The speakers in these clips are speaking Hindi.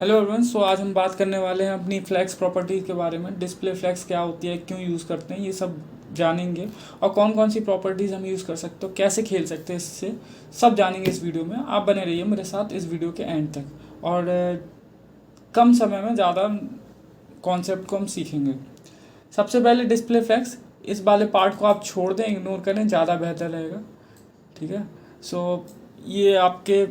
Hello everyone. सो आज हम बात करने वाले हैं अपनी फ्लैक्स प्रॉपर्टीज़ के बारे में। डिस्प्ले फ्लैक्स क्या होती है, क्यों यूज़ करते हैं, ये सब जानेंगे। और कौन कौन सी प्रॉपर्टीज़ हम यूज़ कर सकते हो, कैसे खेल सकते हैं इससे, सब जानेंगे इस वीडियो में। आप बने रहिए मेरे साथ इस वीडियो के एंड तक। और कम समय में ज़्यादा कॉन्सेप्ट को हम सीखेंगे। सबसे पहले डिस्प्ले फ्लैक्स, इस वाले पार्ट को आप छोड़ दें, इग्नोर करें, ज़्यादा बेहतर रहेगा। ठीक है। सो ये आपके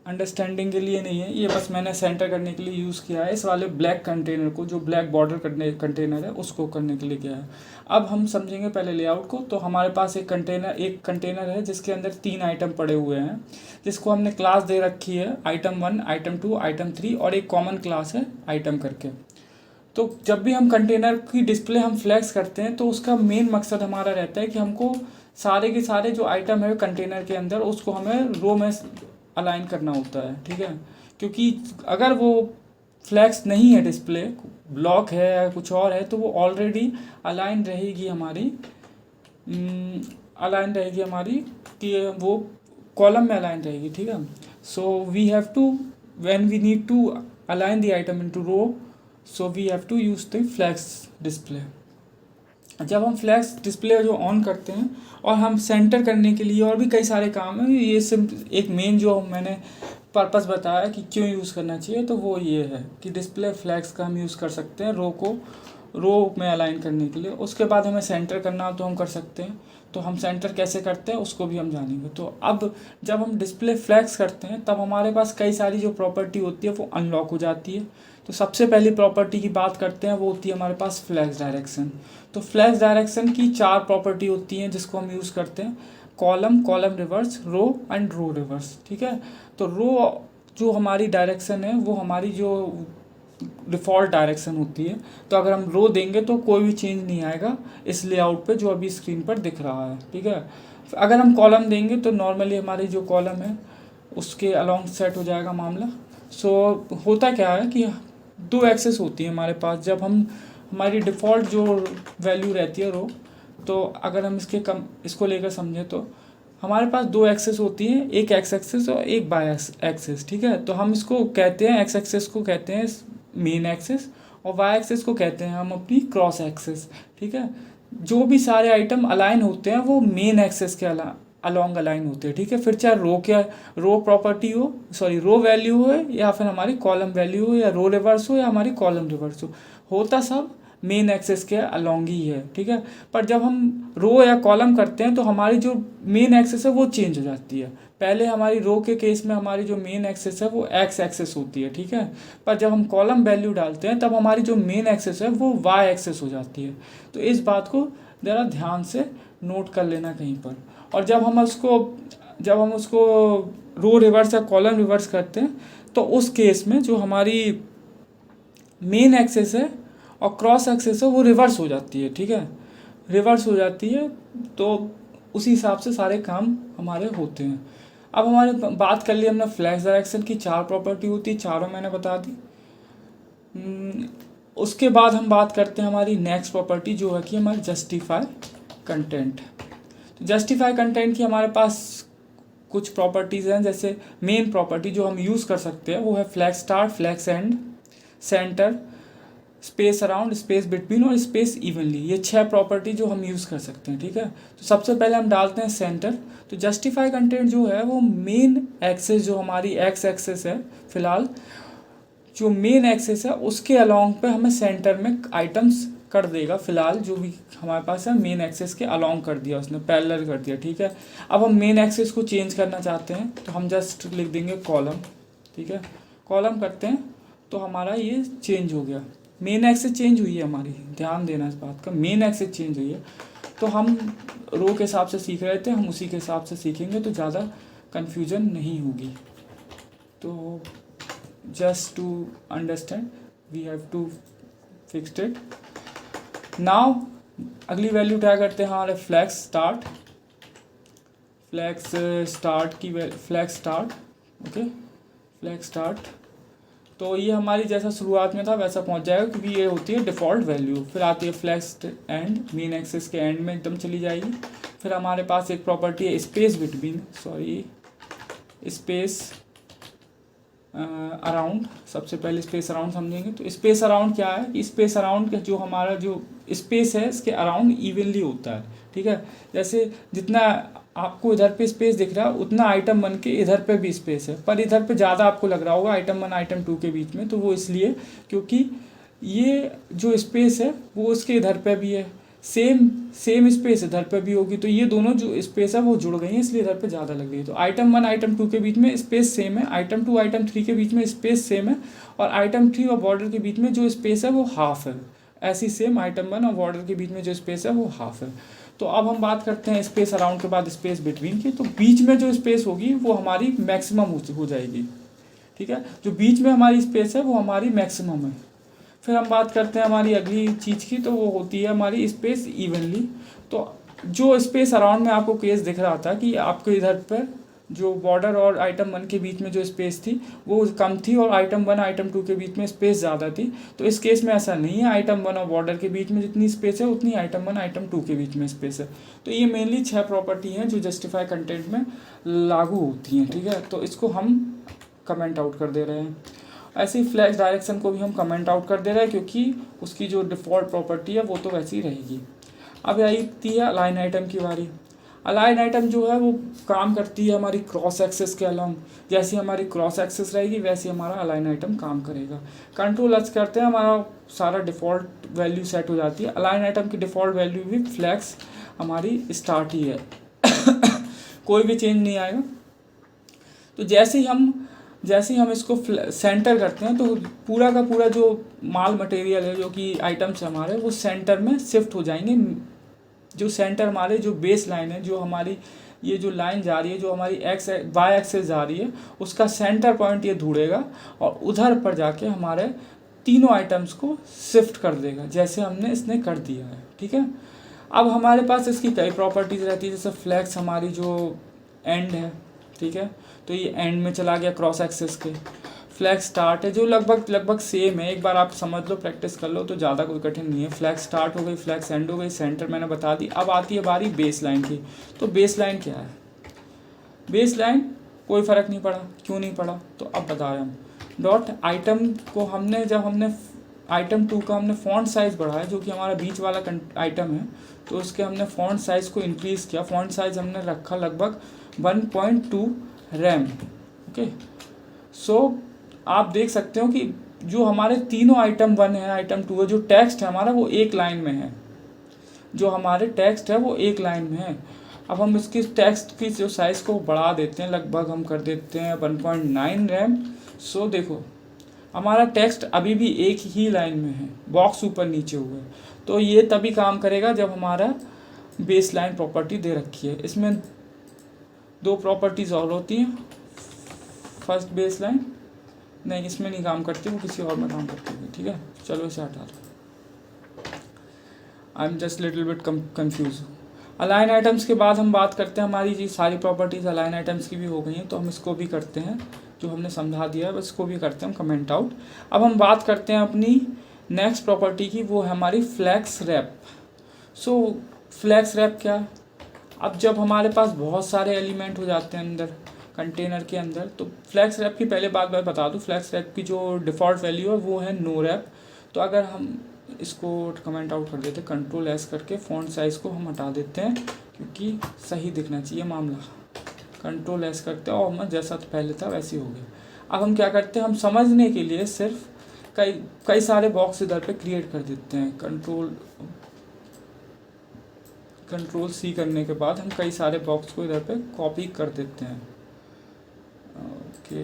अंडरस्टैंडिंग के लिए नहीं है, ये बस मैंने सेंटर करने के लिए यूज़ किया है। इस वाले ब्लैक कंटेनर को, जो ब्लैक बॉर्डर करने कंटेनर है, उसको करने के लिए किया है। अब हम समझेंगे पहले लेआउट को। तो हमारे पास एक कंटेनर है जिसके अंदर 3 आइटम पड़े हुए हैं, जिसको हमने क्लास दे रखी है आइटम 1, आइटम 2, आइटम 3, और एक कॉमन क्लास है आइटम करके। तो जब भी हम कंटेनर की डिस्प्ले हम फ्लैक्स करते हैं तो उसका मेन मकसद हमारा रहता है कि हमको सारे के सारे जो आइटम है कंटेनर के अंदर, उसको हमें रो में अलाइन करना होता है। ठीक है। क्योंकि अगर वो फ्लैक्स नहीं है, डिस्प्ले ब्लॉक है या कुछ और है, तो वो ऑलरेडी अलाइन रहेगी हमारी, अलाइन रहेगी हमारी, कि वो कॉलम में अलाइन रहेगी। ठीक है। So we have to, when we need to align the item into row, so we have to use the flex display. जब हम फ्लैक्स डिस्प्ले जो ऑन करते हैं, और हम सेंटर करने के लिए और भी कई सारे काम हैं, ये सिर्फ एक मेन जो मैंने पर्पस बताया कि क्यों यूज़ करना चाहिए, तो वो ये है कि डिस्प्ले फ्लैक्स का हम यूज़ कर सकते हैं रो में अलाइन करने के लिए। उसके बाद हमें सेंटर करना हो तो हम कर सकते हैं। तो हम सेंटर कैसे करते हैं उसको भी हम जानेंगे। तो अब जब हम डिस्प्ले फ्लैक्स करते हैं, तब हमारे पास कई सारी जो प्रॉपर्टी होती है वो अनलॉक हो जाती है। तो सबसे पहली प्रॉपर्टी की बात करते हैं, वो होती है हमारे पास फ्लैक्स डायरेक्शन। तो फ्लैक्स डायरेक्शन की 4 प्रॉपर्टी होती हैं जिसको हम यूज़ करते हैं: column, column reverse, row and row reverse. ठीक है। तो रो जो हमारी डायरेक्शन है, वो हमारी जो डिफ़ॉल्ट डायरेक्शन होती है। तो अगर हम रो देंगे तो कोई भी चेंज नहीं आएगा इस लेआउट पे जो अभी स्क्रीन पर दिख रहा है। ठीक है। अगर हम कॉलम देंगे तो नॉर्मली हमारी जो कॉलम है उसके अलोंग सेट हो जाएगा मामला। सो होता क्या है कि 2 एक्सेस होती है हमारे पास। जब हम, हमारी डिफ़ॉल्ट जो वैल्यू रहती है रो, तो अगर हम इसको लेकर समझें तो हमारे पास 2 एक्सेस होती हैं, एक एक्स एक्सेस और एक वाई एक्सेस। ठीक है। तो हम इसको कहते हैं, एक्स एक्सेस को कहते हैं मेन एक्सेस, और वाई एक्सेस को कहते हैं हम अपनी क्रॉस एक्सेस। ठीक है। जो भी सारे आइटम अलाइन होते हैं वो मेन एक्सेस के अलोंग अलाइन होते हैं। ठीक है। फिर चाहे रो प्रॉपर्टी हो, सॉरी रो वैल्यू हो, या फिर हमारी कॉलम वैल्यू हो, या रो रिवर्स हो, या हमारी कॉलम रिवर्स हो, होता सब मेन एक्सेस के अलोंग ही है। ठीक है। पर जब हम रो या कॉलम करते हैं तो हमारी जो मेन एक्सेस है वो चेंज हो जाती है। पहले हमारी रो के केस में हमारी जो मेन एक्सेस है वो एक्स एक्सेस होती है। ठीक है। पर जब हम कॉलम वैल्यू डालते हैं तब हमारी जो मेन एक्सेस है वो वाई एक्सेस हो जाती है। तो इस बात को ज़रा ध्यान से नोट कर लेना कहीं पर। और जब हम उसको रो रिवर्स या कॉलम रिवर्स करते हैं, तो उस केस में जो हमारी मेन एक्सेस है और क्रॉस एक्सेस है वो रिवर्स हो जाती है। ठीक है। रिवर्स हो जाती है, तो उसी हिसाब से सारे काम हमारे होते हैं। अब हमारे बात कर ली हमने फ्लैक्स डायरेक्शन की, 4 प्रॉपर्टी होती है, चारों मैंने बता दी। उसके बाद हम बात करते हैं हमारी नेक्स्ट प्रॉपर्टी, जो है कि हमारी जस्टिफाई कंटेंट। तो जस्टिफाई कंटेंट की हमारे पास कुछ प्रॉपर्टीज़ हैं। जैसे मेन प्रॉपर्टी जो हम यूज़ कर सकते हैं वो है flex start, flex end, center, space around, space between और स्पेस इवनली। ये 6 प्रॉपर्टी जो हम यूज़ कर सकते हैं। ठीक है। तो सबसे पहले हम डालते हैं सेंटर। तो जस्टिफाई कंटेंट जो है वो मेन एक्सेस, जो हमारी एक्स एक्सेस है, फिलहाल जो मेन एक्सेस है उसके अलोंग पे हमें सेंटर में आइटम्स कर देगा। फिलहाल जो भी हमारे पास है मेन एक्सेस के अलोंग कर दिया उसने, पैरेलल कर दिया। ठीक है। अब हम मेन एक्सेस को चेंज करना चाहते हैं तो हम जस्ट लिख देंगे कॉलम। ठीक है। कॉलम करते हैं तो हमारा ये चेंज हो गया, मेन एक्सेस चेंज हुई है हमारी। ध्यान देना इस बात का, मेन एक्सेस चेंज हुई है। तो हम रो के हिसाब से सीख रहे थे, हम उसी के हिसाब से सीखेंगे तो ज़्यादा कन्फ्यूजन नहीं होगी। तो just to understand we have to fixed it now. अगली वैल्यू क्या करते हैं हमारे flex start, flex start. Okay, flex start. तो ये हमारी जैसा शुरुआत में था वैसा पहुंच जाएगा, क्योंकि ये होती है डिफ़ॉल्ट वैल्यू। फिर आती है फ्लैक्स एंड, मेन एक्सेस के एंड में एकदम चली जाएगी। फिर हमारे पास एक प्रॉपर्टी है स्पेस बिटवीन, अराउंड, सबसे पहले स्पेस अराउंड समझेंगे। तो स्पेस अराउंड क्या है, स्पेस अराउंड का जो हमारा जो स्पेस है इसके अराउंड इवनली होता है, ठीक है। जैसे जितना आपको इधर पे स्पेस दिख रहा है उतना आइटम 1 के इधर पे भी स्पेस है, पर इधर पे ज़्यादा आपको लग रहा होगा आइटम 1 आइटम 2 के बीच में। तो वो इसलिए क्योंकि ये जो स्पेस है वो उसके इधर पे भी है, सेम स्पेस इधर पे भी होगी, तो ये दोनों जो स्पेस है वो जुड़ गई हैं, इसलिए इधर पे ज़्यादा लग रही है। तो आइटम 1 आइटम 2 के बीच में स्पेस सेम है, आइटम 2 आइटम 3 के बीच में स्पेस सेम है, और आइटम 3 और बॉर्डर के बीच में जो स्पेस है वो हाफ है। ऐसी सेम आइटम 1 और बॉर्डर के बीच में जो स्पेस है वो हाफ है। तो अब हम बात करते हैं स्पेस अराउंड के बाद स्पेस बिटवीन की। तो बीच में जो स्पेस होगी वो हमारी मैक्सिमम हो जाएगी, ठीक है। जो बीच में हमारी स्पेस है वो हमारी मैक्सिमम है। फिर हम बात करते हैं हमारी अगली चीज़ की, तो वो होती है हमारी स्पेस इवनली। तो जो स्पेस अराउंड में आपको केस दिख रहा था कि आपके इधर पर जो बॉर्डर और आइटम 1 के बीच में जो स्पेस थी वो कम थी और आइटम 1 आइटम 2 के बीच में स्पेस ज़्यादा थी, तो इस केस में ऐसा नहीं है। आइटम 1 और बॉर्डर के बीच में जितनी स्पेस है उतनी आइटम 1 आइटम 2 के बीच में स्पेस है। तो ये मेनली 6 प्रॉपर्टी हैं जो जस्टिफाई कंटेंट में लागू होती हैं, ठीक है। तो इसको हम कमेंट आउट कर दे रहे हैं। ऐसे ही फ्लैश डायरेक्शन को भी हम कमेंट आउट कर दे रहे हैं क्योंकि उसकी जो डिफ़ॉल्ट प्रॉपर्टी है वो तो वैसी ही रहेगी। अब आती है अलाइन आइटम की बारी। अलाइन आइटम जो है वो काम करती है हमारी क्रॉस एक्सेस के अलॉन्ग। जैसी हमारी क्रॉस एक्सेस रहेगी वैसे हमारा अलाइन आइटम काम करेगा। कंट्रोल एच करते हैं, हमारा सारा डिफ़ॉल्ट वैल्यू सेट हो जाती है। अलाइन आइटम की डिफ़ॉल्ट वैल्यू भी फ्लैक्स हमारी स्टार्ट ही है कोई भी चेंज नहीं आएगा। तो जैसे ही हम इसको सेंटर करते हैं तो पूरा का पूरा जो माल मटेरियल है जो कि आइटम्स हमारे वो सेंटर में शिफ्ट हो जाएंगे। जो सेंटर हमारे जो बेस लाइन है, जो हमारी ये जो लाइन जा रही है, जो हमारी वाई एक्सेस जा रही है, उसका सेंटर पॉइंट ये ढूंढेगा और उधर पर जाके हमारे तीनों आइटम्स को शिफ्ट कर देगा, जैसे हमने इसने कर दिया है, ठीक है। अब हमारे पास इसकी कई प्रॉपर्टीज़ रहती है, जैसे फ्लैक्स हमारी जो एंड है, ठीक है, तो ये एंड में चला गया क्रॉस एक्सेस के। फ्लैक्स स्टार्ट है जो लगभग सेम है, एक बार आप समझ लो प्रैक्टिस कर लो तो ज़्यादा कोई कठिन नहीं है। फ्लैक्स स्टार्ट हो गई, फ्लैक्स एंड हो गई, सेंटर मैंने बता दी। अब आती है बारी बेस लाइन की। तो बेस लाइन क्या है? बेस लाइन कोई फ़र्क नहीं पड़ा, क्यों नहीं पड़ा तो अब बता रहे हम। डॉट आइटम को जब हमने आइटम 2 का हमने फॉन्ट साइज़ बढ़ाया, जो कि हमारा बीच वाला आइटम है, तो उसके हमने फॉन्ट साइज़ को इंक्रीज़ किया। फॉन्ट साइज़ हमने रखा लगभग 1.2 रैम, ओके। सो आप देख सकते हो कि जो हमारे तीनों आइटम 1 है आइटम 2 है, जो टेक्स्ट है हमारा वो एक लाइन में है, जो हमारे टेक्स्ट है वो एक लाइन में है। अब हम इसकी टेक्स्ट की जो साइज़ को बढ़ा देते हैं, लगभग हम कर देते हैं 1.9 रैम। सो देखो हमारा टेक्स्ट अभी भी एक ही लाइन में है, बॉक्स ऊपर नीचे हुए। तो ये तभी काम करेगा जब हमारा बेस लाइन प्रॉपर्टी दे रखी है। इसमें 2 प्रॉपर्टीज़ और होती हैं। फर्स्ट बेस लाइन नहीं, इसमें नहीं काम करती, वो किसी और में काम करती है, ठीक है। चलो इसे हटा दो, I am just little bit confuse. Align items के बाद हम बात करते हैं, हमारी जी सारी प्रॉपर्टीज़ अलाइन आइटम्स की भी हो गई हैं, तो हम इसको भी करते हैं, जो हमने समझा दिया है बस इसको भी करते हैं हम कमेंट आउट। अब हम बात करते हैं अपनी नेक्स्ट प्रॉपर्टी की, वो है हमारी फ्लैक्स रैप। सो फ्लैक्स रैप क्या है? अब जब हमारे पास बहुत सारे एलिमेंट हो जाते हैं अंदर कंटेनर के अंदर, तो फ्लैक्स रैप की पहले बात मैं बता दूं, फ्लैक्स रैप की जो डिफ़ॉल्ट वैल्यू है वो है नो रैप। तो अगर हम इसको कमेंट आउट कर देते, कंट्रोल एस करके फ़ॉन्ट साइज़ को हम हटा देते हैं क्योंकि सही दिखना चाहिए मामला। कंट्रोल एस करते हैं और हम जैसा तो पहले था वैसे ही हो गया। अब हम क्या करते हैं, हम समझने के लिए सिर्फ कई सारे बॉक्स इधर पे क्रिएट कर देते हैं। कंट्रोल सी करने के बाद हम कई सारे बॉक्स को इधर पे कॉपी कर देते हैं, okay.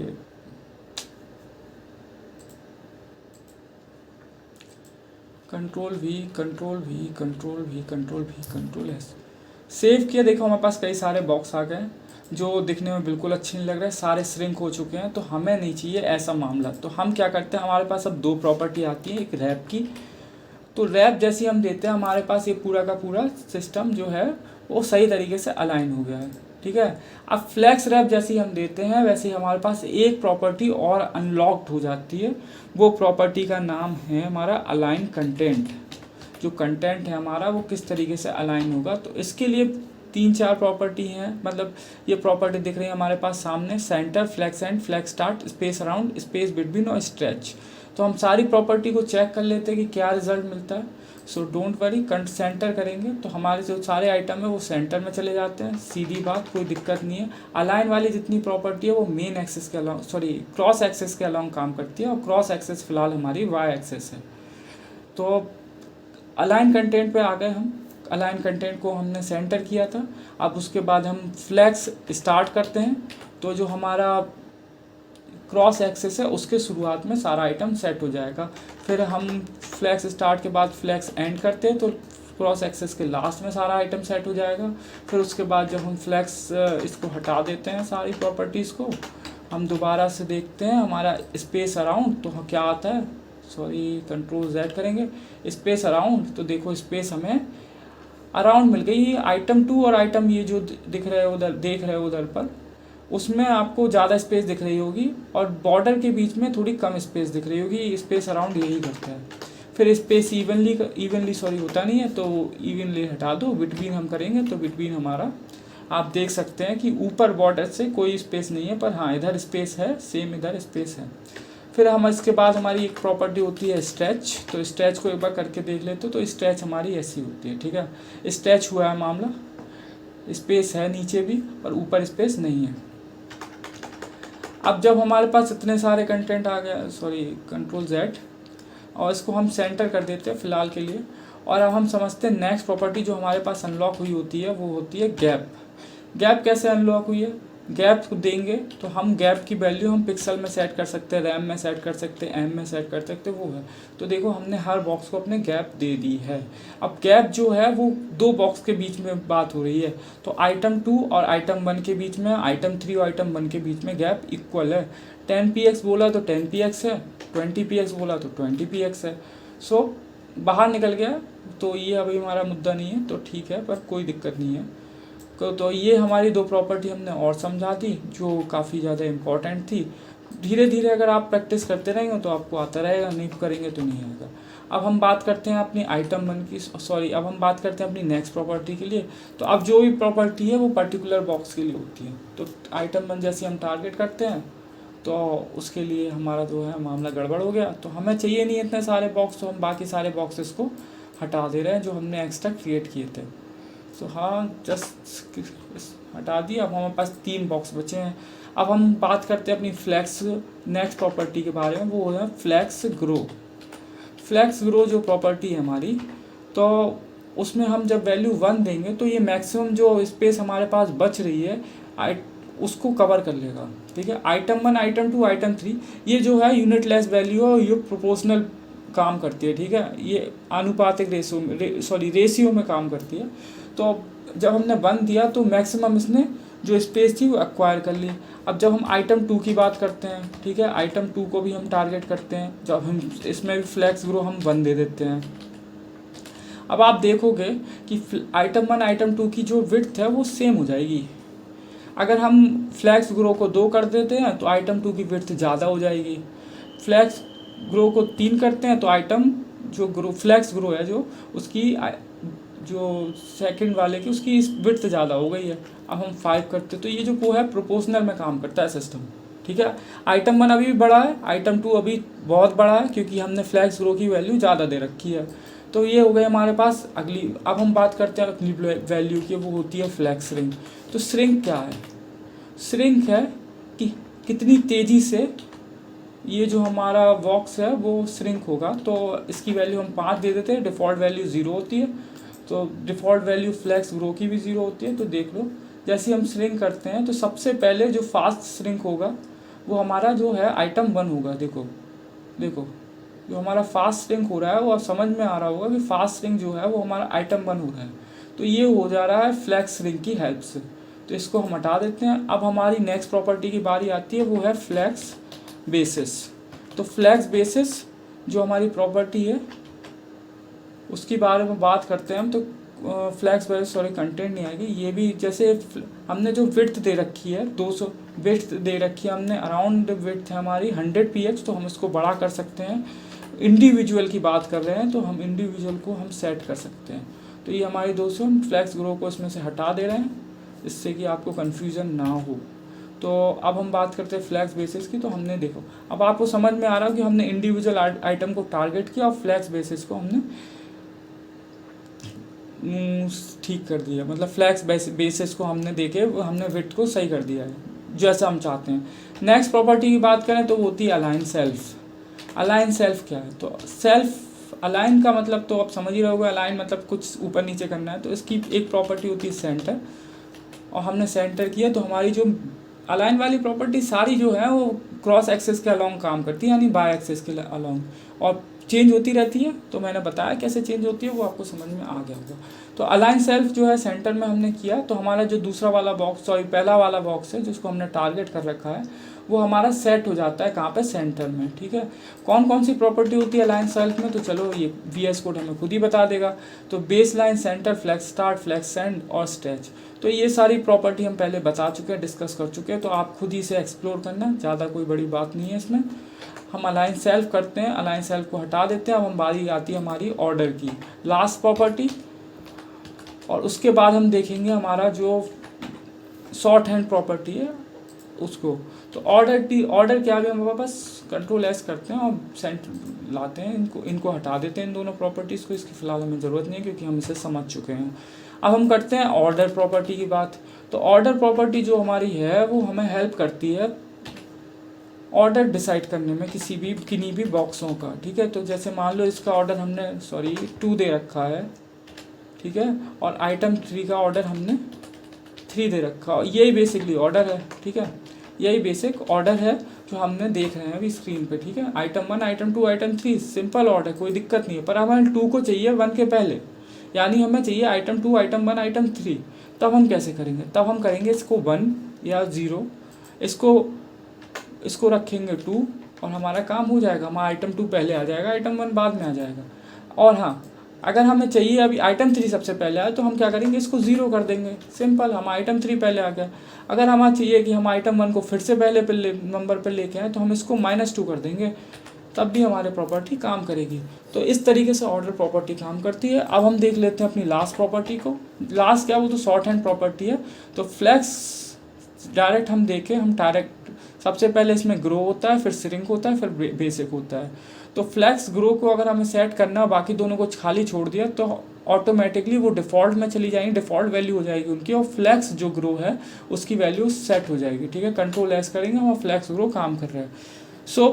Control we, control we, control we, control we, control S, save किया। देखो हमारे पास कई सारे बॉक्स आ गए जो दिखने में बिल्कुल अच्छे नहीं लग रहे, सारे श्रिंक हो चुके हैं, तो हमें नहीं चाहिए ऐसा मामला। तो हम क्या करते हैं, हमारे पास अब 2 प्रॉपर्टी आती है, एक रैप की। तो रैप जैसी हम देते हैं, हमारे पास ये पूरा का पूरा सिस्टम जो है वो सही तरीके से अलाइन हो गया है, ठीक है। अब फ्लैक्स रैप जैसी हम देते हैं वैसे ही हमारे पास एक प्रॉपर्टी और अनलॉक्ड हो जाती है। वो प्रॉपर्टी का नाम है हमारा अलाइन कंटेंट। जो कंटेंट है हमारा वो किस तरीके से अलाइन होगा, तो इसके लिए तीन चार प्रॉपर्टी हैं, मतलब ये प्रॉपर्टी दिख रही है हमारे पास सामने, center, flex end, flex start, space around, space between और स्ट्रेच। तो हम सारी प्रॉपर्टी को चेक कर लेते हैं कि क्या रिजल्ट मिलता है। सो डोंट वरी, सेंटर करेंगे तो हमारे जो सारे आइटम है वो सेंटर में चले जाते हैं, सीधी बात, कोई दिक्कत नहीं है। अलाइन वाली जितनी प्रॉपर्टी है वो मेन एक्सिस के अलाउंग, सॉरी क्रॉस एक्सिस के अलाउंग काम करती है, और क्रॉस एक्सिस फिलहाल हमारी वाई एक्सिस है। तो अलाइन कंटेंट पे आ गए हम, अलाइन कंटेंट को हमने सेंटर किया था। अब उसके बाद हम फ्लैक्स स्टार्ट करते हैं, तो जो हमारा क्रॉस एक्सिस है उसके शुरुआत में सारा आइटम सेट हो जाएगा। फिर हम फ्लैक्स स्टार्ट के बाद फ्लैक्स एंड करते हैं तो क्रॉस एक्सिस के लास्ट में सारा आइटम सेट हो जाएगा। फिर उसके बाद जब हम फ्लैक्स इसको हटा देते हैं सारी प्रॉपर्टीज़ को, हम दोबारा से देखते हैं हमारा स्पेस अराउंड, तो क्या आता है, सॉरी कंट्रोल Z करेंगे, स्पेस अराउंड। तो देखो स्पेस हमें अराउंड मिल गई। आइटम 2 और आइटम ये जो दिख रहे हो उधर, देख रहे हो उधर पर, उसमें आपको ज़्यादा स्पेस दिख रही होगी और बॉर्डर के बीच में थोड़ी कम स्पेस दिख रही होगी। स्पेस अराउंड यही करता है। फिर स्पेस इवनली सॉरी होता नहीं है, तो इवनली हटा दो, बिटवीन हम करेंगे तो बिटवीन हमारा आप देख सकते हैं कि ऊपर बॉर्डर से कोई स्पेस नहीं है, पर हाँ इधर स्पेस है, सेम इधर स्पेस है। फिर हम इसके बाद हमारी एक प्रॉपर्टी होती है स्ट्रेच, तो स्ट्रेच को एक बार करके देख लेते हो, तो स्ट्रेच हमारी ऐसी होती है, ठीक है। स्ट्रेच हुआ है मामला, स्पेस है नीचे भी और ऊपर स्पेस नहीं है। अब जब हमारे पास इतने सारे कंटेंट आ गया, सॉरी कंट्रोल Z, और इसको हम सेंटर कर देते हैं फ़िलहाल के लिए। और अब हम समझते हैं नेक्स्ट प्रॉपर्टी जो हमारे पास अनलॉक हुई होती है वो होती है गैप। गैप कैसे अनलॉक हुई है, गैप देंगे तो हम गैप की वैल्यू हम पिक्सल में सेट कर सकते हैं, रैम में सेट कर सकते हैं, एम में सेट कर सकते हैं, वो है। तो देखो हमने हर बॉक्स को अपने गैप दे दी है। अब गैप जो है वो दो बॉक्स के बीच में बात हो रही है, तो आइटम 2 और आइटम 1 के बीच में, आइटम 3 और आइटम 1 के बीच में गैप इक्वल है। 10px बोला तो 10px है, 20px बोला तो 20px है। सो बाहर निकल गया, तो ये अभी हमारा मुद्दा नहीं है, तो ठीक है, पर कोई दिक्कत नहीं है। तो ये हमारी दो प्रॉपर्टी हमने और समझा दी जो काफ़ी ज़्यादा इम्पॉर्टेंट थी। धीरे धीरे अगर आप प्रैक्टिस करते रहेंगे तो आपको आता रहेगा, नहीं करेंगे तो नहीं आएगा। अब हम बात करते हैं अपनी आइटम 1 की, सॉरी अब हम बात करते हैं अपनी नेक्स्ट प्रॉपर्टी के लिए। तो अब जो भी प्रॉपर्टी है वो पर्टिकुलर बॉक्स के लिए होती है। तो आइटम 1 जैसे हम टारगेट करते हैं तो उसके लिए हमारा जो है मामला गड़बड़ हो गया, तो हमें चाहिए नहीं इतने सारे बॉक्स, तो हम बाकी सारे बॉक्सेस को हटा दे रहे हैं जो हमने एक्स्ट्रा क्रिएट किए थे। तो हाँ जस्ट हटा दिया। अब हमारे पास 3 बॉक्स बचे हैं। अब हम बात करते हैं अपनी फ्लैक्स नेक्स्ट प्रॉपर्टी के बारे में, वो है फ्लैक्स ग्रो। फ्लैक्स ग्रो जो प्रॉपर्टी है हमारी, तो उसमें हम जब वैल्यू 1 देंगे तो ये मैक्सिमम जो स्पेस हमारे पास बच रही है उसको कवर कर लेगा, ठीक है। आइटम 1, आइटम 2, आइटम 3 ये जो है यूनिटलेस वैल्यू है और ये प्रोपोर्शनल काम करती है, ठीक है। ये आनुपातिक रेशियो में काम करती है। तो जब हमने 1 दिया तो मैक्सिमम इसने जो स्पेस थी वो एक्वायर कर ली। अब जब हम आइटम 2 की बात करते हैं, ठीक है, आइटम 2 को भी हम टारगेट करते हैं, जब हम इसमें भी फ्लैक्स ग्रो हम 1 दे देते हैं। अब आप देखोगे कि आइटम 1 आइटम 2 की जो विड्थ है वो सेम हो जाएगी। अगर हम फ्लैक्स ग्रो को 2 कर देते हैं तो आइटम 2 की विड्थ ज़्यादा हो जाएगी। फ्लैक्स ग्रो को 3 करते हैं तो आइटम जो फ्लैक्स ग्रो है जो उसकी जो सेकंड वाले की उसकी विड्थ ज़्यादा हो गई है। अब हम 5 करते हैं तो ये जो वो है प्रोपोर्शनल में काम करता है सिस्टम, ठीक है। आइटम 1 अभी भी बड़ा है, आइटम 2 अभी बहुत बड़ा है क्योंकि हमने फ्लैक्स ग्रो की वैल्यू ज़्यादा दे रखी है। तो ये हो गए हमारे पास अगली। अब हम बात करते हैं अगली वैल्यू की, वो होती है फ्लैक्स श्रिंक। तो श्रिंक क्या है, श्रिंक है कि कितनी तेज़ी से ये जो हमारा बॉक्स है वो श्रिंक होगा। तो इसकी वैल्यू हम 5 दे देते हैं, डिफ़ॉल्ट वैल्यू 0 होती है, तो डिफ़ॉल्ट वैल्यू फ्लैक्स ग्रो की भी 0 होती है। तो देख लो जैसे हम श्रिंक करते हैं तो सबसे पहले जो फास्ट श्रिंक होगा वो हमारा जो है आइटम 1 होगा। देखो जो हमारा फास्ट श्रिंक हो रहा है वो अब समझ में आ रहा होगा कि फास्ट श्रिंक जो है वो हमारा आइटम 1 हो रहा है। तो ये हो जा रहा है फ्लैक्स श्रिंक की हेल्प से, तो इसको हम हटा देते हैं। अब हमारी नेक्स्ट प्रॉपर्टी की बारी आती है, वो है फ्लैक्स बेसिस। तो फ्लैक्स बेसिस जो हमारी प्रॉपर्टी है उसके बारे में बात करते हैं हम। तो फ्लैक्स बेसिस, सॉरी कंटेंट नहीं आएगी, ये भी जैसे हमने जो विड्थ दे रखी है 200 विड्थ दे रखी है हमने, अराउंड विड्थ है हमारी 100 px, तो हम इसको बड़ा कर सकते हैं। इंडिविजुअल की बात कर रहे हैं तो हम इंडिविजुअल को हम सेट कर सकते हैं। तो ये हमारी दोस्तों हम फ्लैक्स ग्रो को इसमें से हटा दे रहे हैं जिससे कि आपको कन्फ्यूज़न ना हो। तो अब हम बात करते हैं फ्लैक्स बेसिस की। तो हमने देखो अब आपको समझ में आ रहा है कि हमने इंडिविजुअल आइटम को टारगेट किया और फ्लैक्स बेसिस को हमने ठीक कर दिया, मतलब फ्लैक्स बेसिस को हमने देके हमने विड्थ को सही कर दिया है जैसा हम चाहते हैं। नेक्स्ट प्रॉपर्टी की बात करें तो वो होती है अलाइन सेल्फ। अलाइन सेल्फ क्या है? तो सेल्फ अलाइन का मतलब तो आप समझ ही रहोगे, अलाइन मतलब कुछ ऊपर नीचे करना है। तो इसकी एक प्रॉपर्टी होती है सेंटर, और हमने सेंटर किया तो हमारी जो अलाइन वाली प्रॉपर्टी सारी जो है वो क्रॉस एक्सेस के अलोंग काम करती है, यानी बाय एक्सेस के अलोंग, और चेंज होती रहती है। तो मैंने बताया कैसे चेंज होती है, वो आपको समझ में आ गया होगा। तो अलाइन सेल्फ जो है सेंटर में हमने किया, तो हमारा जो दूसरा वाला बॉक्स, सॉरी पहला वाला बॉक्स है जिसको हमने टारगेट कर रखा है, वो हमारा सेट हो जाता है कहाँ पे? सेंटर में। ठीक है, कौन कौन सी प्रॉपर्टी होती है अलाइन सेल्फ में? तो चलो ये VS कोड हमें खुद ही बता देगा। तो baseline, center, flex start, flex end और स्ट्रेच, तो ये सारी प्रॉपर्टी हम पहले बता चुके हैं, डिस्कस कर चुके हैं। तो आप खुद ही से एक्सप्लोर करना, ज़्यादा कोई बड़ी बात नहीं है इसमें। हम अलाइन सेल्फ करते हैं, अलाइन सेल्फ को हटा देते हैं। अब हम बारी आती है हमारी ऑर्डर की, लास्ट प्रॉपर्टी, और उसके बाद हम देखेंगे हमारा जो शॉर्ट हैंड प्रॉपर्टी है उसको। तो ऑर्डर क्या भी हम बस कंट्रोल एस करते हैं और सेंटर लाते हैं, इनको हटा देते हैं, इन दोनों प्रॉपर्टीज़ को। इसकी फ़िलहाल हमें ज़रूरत नहीं है क्योंकि हम इसे समझ चुके हैं। अब हम करते हैं ऑर्डर प्रॉपर्टी की बात। तो ऑर्डर प्रॉपर्टी जो हमारी है वो हमें हेल्प करती है ऑर्डर डिसाइड करने में किन्हीं भी बॉक्सों का। ठीक है, तो जैसे मान लो इसका ऑर्डर हमने 2 दे रखा है, ठीक है, और आइटम 3 का ऑर्डर हमने 3 दे रखा, और यही बेसिकली ऑर्डर है। ठीक है, यही बेसिक ऑर्डर है जो हमने देख रहे हैं अभी स्क्रीन पे। ठीक है, item 1, item 2, item 3, simple order, कोई दिक्कत नहीं है। पर हमें 2 को चाहिए 1 के पहले, यानी हमें चाहिए आइटम 2, आइटम 1, आइटम 3। तब हम कैसे करेंगे? तब हम करेंगे इसको 1 या 0, इसको रखेंगे 2, और हमारा काम हो जाएगा। हमारा आइटम 2 पहले आ जाएगा, आइटम 1 बाद में आ जाएगा। और हाँ, अगर हमें चाहिए अभी आइटम 3 सबसे पहले आए तो हम क्या करेंगे? इसको 0 कर देंगे, सिंपल, हम आइटम 3 पहले आ गया। अगर हमें चाहिए कि हम आइटम 1 को फिर से पहले नंबर पर लेके आए तो हम इसको -2 कर देंगे, तब भी हमारे प्रॉपर्टी काम करेगी। तो इस तरीके से ऑर्डर प्रॉपर्टी काम करती है। अब हम देख लेते हैं अपनी लास्ट प्रॉपर्टी को। लास्ट क्या, वो तो शॉर्ट हैंड प्रॉपर्टी है। तो फ्लैक्स डायरेक्ट हम देखें, हम डायरेक्ट सबसे पहले इसमें ग्रो होता है, फिर श्रिंक होता है, फिर बेसिक होता है। तो फ्लैक्स ग्रो को अगर हमें सेट करना, बाकी दोनों को खाली छोड़ दिया, तो ऑटोमेटिकली वो डिफ़ॉल्ट में चली जाएंगी, डिफ़ॉल्ट वैल्यू हो जाएगी उनकी, और फ्लैक्स जो ग्रो है उसकी वैल्यू सेट हो जाएगी। ठीक है, कंट्रोल एस करेंगे हम, फ्लैक्स ग्रो काम कर रहे हैं। So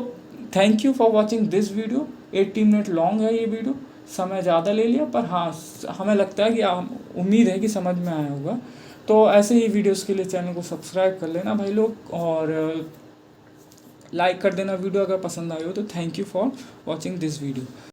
thank you for watching this video. 18 minute long है ये वीडियो, समय ज़्यादा ले लिया, पर हाँ हमें लगता है कि उम्मीद है कि समझ में आया होगा। तो ऐसे ही वीडियोस के लिए चैनल को सब्सक्राइब कर लेना भाई लोग, और लाइक कर देना वीडियो अगर पसंद आई हो तो। Thank you for watching this video.